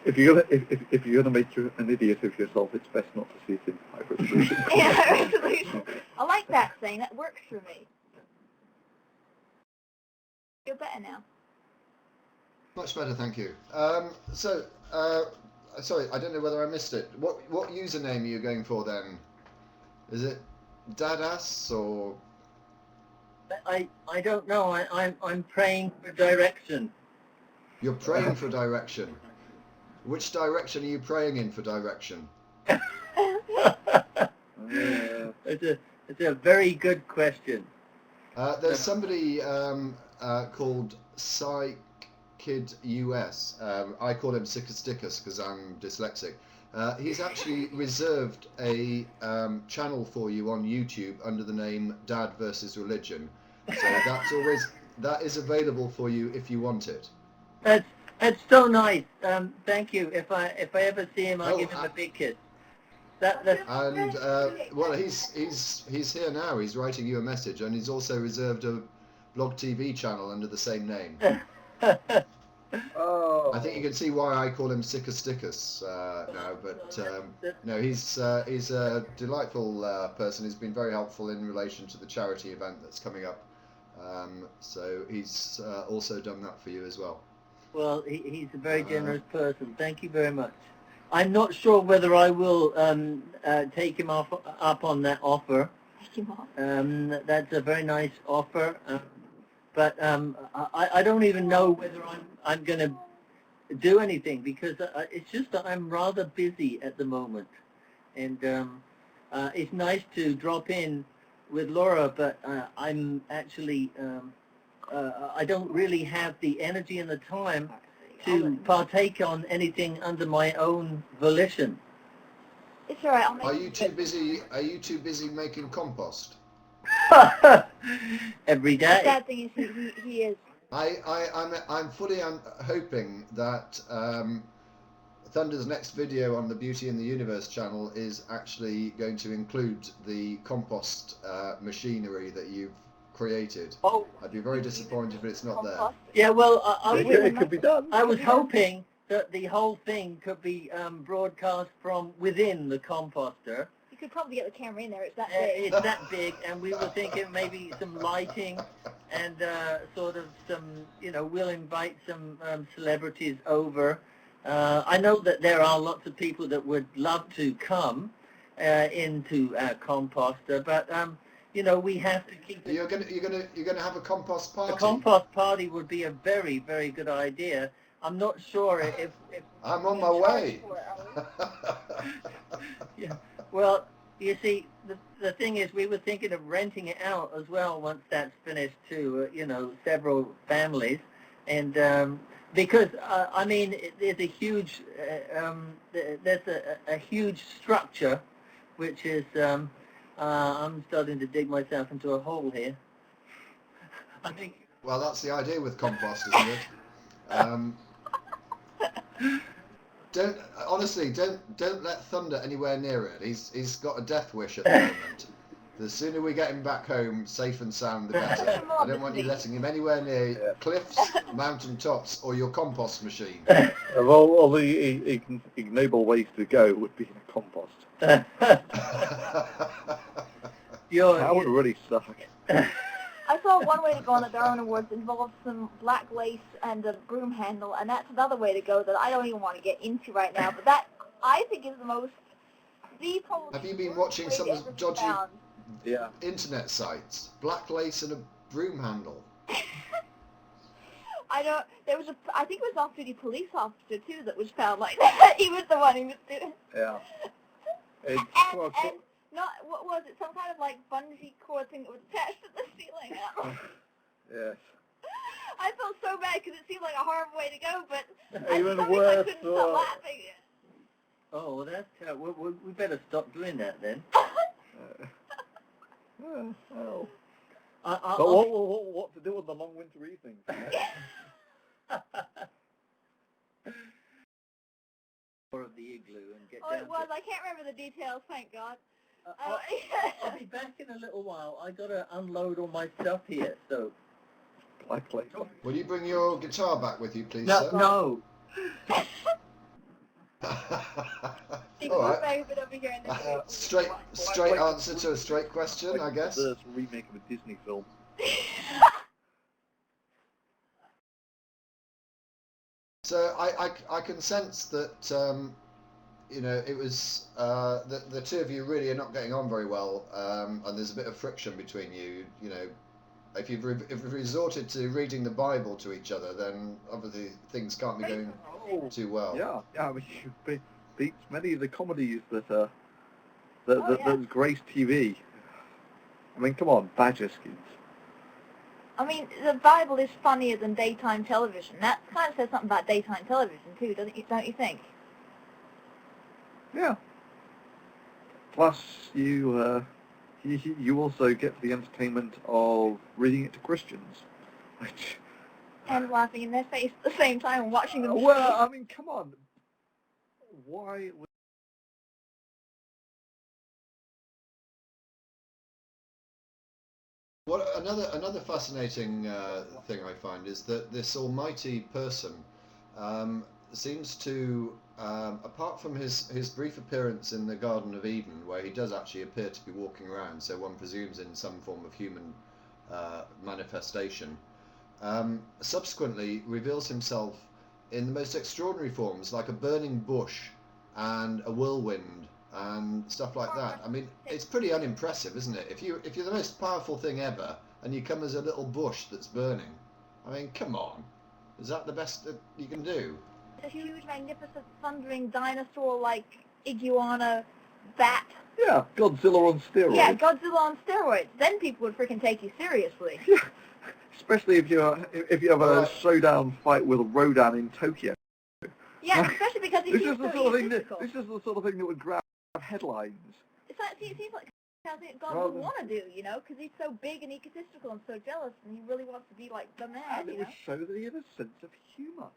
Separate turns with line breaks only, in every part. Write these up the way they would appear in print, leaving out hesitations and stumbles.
If you're gonna make an idiot of yourself, it's best not to see it in high resolution.
Yeah, high resolution. I like that saying. That works for me. Feel better now.
Much better, thank you. Sorry, I don't know whether I missed it. What username are you going for then? Is it Dadass or?
I don't know. I'm praying for direction.
You're praying for direction. Which direction are you praying in for direction?
It's a very good question.
There's somebody called Kid US. I call him Sickastickus because I'm dyslexic. He's actually reserved a channel for you on YouTube under the name Dad vs Religion. So that is available for you if you want it.
That's so nice. Thank you. If I ever see him, I'll give him a big kiss.
Well, he's here now. He's writing you a message, and he's also reserved a BlogTV channel under the same name.
Oh.
I think you can see why I call him Sickastickus now. But no, he's a delightful person. He's been very helpful in relation to the charity event that's coming up. So he's also done that for you as well.
Well, he's a very generous person. Thank you very much. I'm not sure whether I will take him up on that offer.
Take him off.
That's a very nice offer, but I don't even know whether I'm going to do anything because it's just that I'm rather busy at the moment, and it's nice to drop in with Laura, but I'm actually I don't really have the energy and the time to partake on anything under my own volition.
It's all right. I'll make
Are you too busy? Are you too busy making compost?
Every day.
The sad thing is he is.
I'm fully hoping that Thunder's next video on the Beauty in the Universe channel is actually going to include the compost machinery that you've created.
Oh,
I'd be very disappointed if it's not there.
yeah, well,
It could be done.
I was hoping that the whole thing could be broadcast from within the composter.
You could probably get the camera in there. It's that big.
It's that big, and we were thinking maybe some lighting and sort of some, we'll invite some celebrities over. I know that there are lots of people that would love to come into our composter, but we have to keep it.
You're gonna have a compost party.
A compost party would be a very, very good idea. I'm not sure if
I'm on my way.
Yeah. Well, you see, the thing is, we were thinking of renting it out as well once that's finished to several families, and because there's a huge a huge structure, which is I'm starting to dig myself into a hole here. I think.
Well, that's the idea with compost, isn't it? Don't let Thunder anywhere near it. He's got a death wish at the moment. The sooner we get him back home safe and sound, the better. I don't want you letting him anywhere near cliffs, mountain tops, or your compost machine.
Well, the ignoble ways to go would be in a compost. That would really suck.
I saw one way to go on the Darwin Awards involved some black lace and a broom handle, and that's another way to go that I don't even want to get into right now. But that, I think, is
Have you been watching some of the dodgy internet sites? Black lace and a broom handle.
I think it was off-duty police officer too that was found like that. He was the one who was doing.
Yeah.
And what was it? Some kind of like bungee cord thing that was attached to the ceiling.
Yes.
I felt so bad because it seemed like a horrible way to go, but
Even
I
worse.
couldn't stop laughing.
Oh, well, that's we better stop doing that then.
Well. But what to do with the long winter evenings?
Or of the igloo and get
Oh,
down
it was.
to...
I can't remember the details, thank God.
I'll be back in a little while. I got to unload all my stuff here, so...
Black lace.
Will you bring your guitar back with you, please,
No,
sir?
no.
You
All
can
right.
save it over here in the
Straight answer to a straight question, I guess.
There's a remake of a Disney film.
So I can sense that you know, it was the two of you really are not getting on very well, and there's a bit of friction between you. You know, if you've resorted to reading the Bible to each other, then obviously things can't be going too well.
Yeah. I mean, it beats many of the comedies that
yeah.
that grace TV. I mean, come on, Badger Skins.
I mean, the Bible is funnier than daytime television. That kind of says something about daytime television too, don't you think?
Yeah. Plus, you also get the entertainment of reading it to Christians. Which,
And laughing in their face at the same time and watching them.
well, I mean, come on. Why?
What another fascinating thing I find is that this almighty person seems to, apart from his brief appearance in the Garden of Eden, where he does actually appear to be walking around, so one presumes in some form of human manifestation, subsequently reveals himself in the most extraordinary forms, like a burning bush and a whirlwind and stuff like that. I mean, it's pretty unimpressive, isn't it? If you're the most powerful thing ever and you come as a little bush that's burning, I mean, come on, is that the best that you can do?
A huge, magnificent, thundering dinosaur-like iguana bat.
Yeah, Godzilla on steroids.
Yeah, Godzilla on steroids. Then people would freaking take you seriously.
Yeah. Especially if you have a showdown fight with Rodan in Tokyo.
Yeah, especially because he
This
seems
is the
so
sort of thing that would grab headlines.
It's like, it seems like something God
Rather
would
than-
want to do, you know, because he's so big and egotistical and so jealous, and he really wants to be like the man,
And it
you
would
know?
show that he had a sense of humour.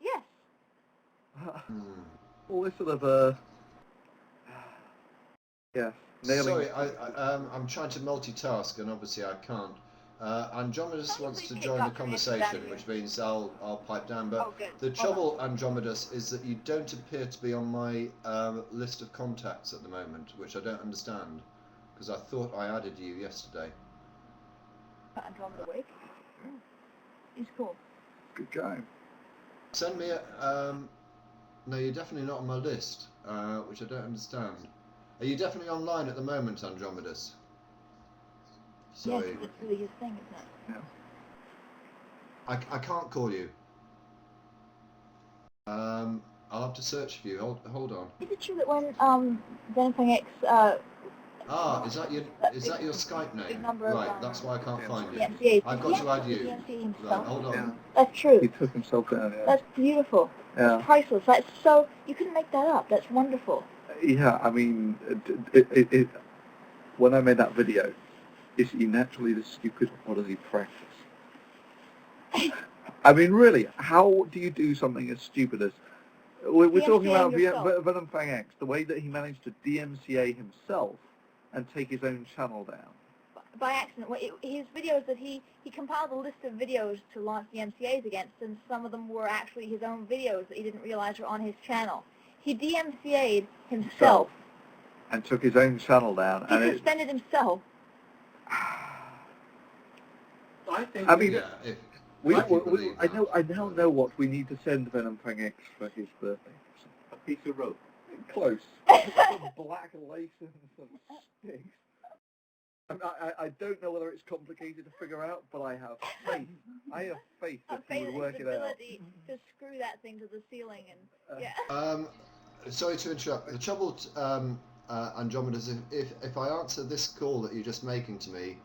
Yes.
All this sort of yeah, nailing.
Sorry, I'm trying to multitask and obviously I can't. Andromedus wants to join the conversation, which means I'll pipe down. But
Oh, good.
the
Hold
trouble, Andromedus, is that you don't appear to be on my list of contacts at the moment, which I don't understand, because I thought I added you yesterday.
Andromeda Wake. He's cool.
Good guy.
Send me no, you're definitely not on my list, which I don't understand. Are you definitely online at the moment, Andromedus? Sorry.
Yes, it's really his thing, isn't it?
Yeah.
I can't call you. I'll have to search for you. Hold on.
Is it true that when Zenfeng X
Is that your Skype name? Right, that's why I can't find you.
DMCA,
I've got to add you.
DMCA
Right,
himself?
hold on.
Yeah.
That's true.
He took himself down. Yeah.
That's beautiful.
Yeah.
It's priceless. That's so, you couldn't make that up. That's wonderful.
Yeah, I mean, when I made that video, is he naturally the stupid, or does he practice? I mean, really, how do you do something as stupid as... We're talking about Venom Fang X, the way that he managed to DMCA himself and take his own channel down.
By accident. His videos that he compiled a list of videos to launch the MCAs against, and some of them were actually his own videos that he didn't realize were on his channel. He DMCA'd himself.
And took his own channel down.
He suspended himself.
I mean,
Yeah, if
I now know what we need to send Venom Fang X for his birthday.
A piece of rope.
Close. Some black lace and some sticks. I don't know whether it's complicated to figure out, but I have faith. I have faith that he would work it out.
Ability to screw that thing to the ceiling and
sorry to interrupt. The trouble, Andromeda, is if I answer this call that you're just making to me,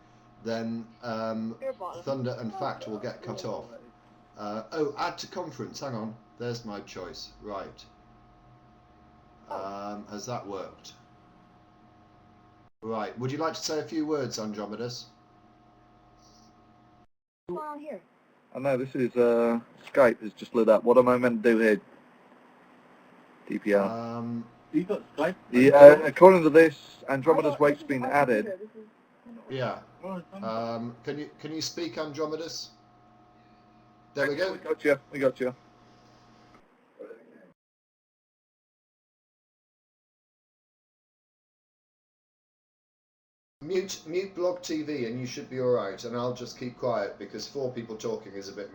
then Thunder and Fact will get cut off. Add to conference. Hang on. There's my choice. Right. Has that worked? Right. Would you like to say a few words, Andromedus?
what's going on here?
I know, this is, Skype has just lit up. What am I meant to do here? DPR.
You got Skype?
Yeah, according to this, Andromeda's Wake's been added.
Yeah. Can you speak, Andromedus? There we go.
We got you.
Mute BlogTV and you should be alright, and I'll just keep quiet because 4 people talking is a bit much.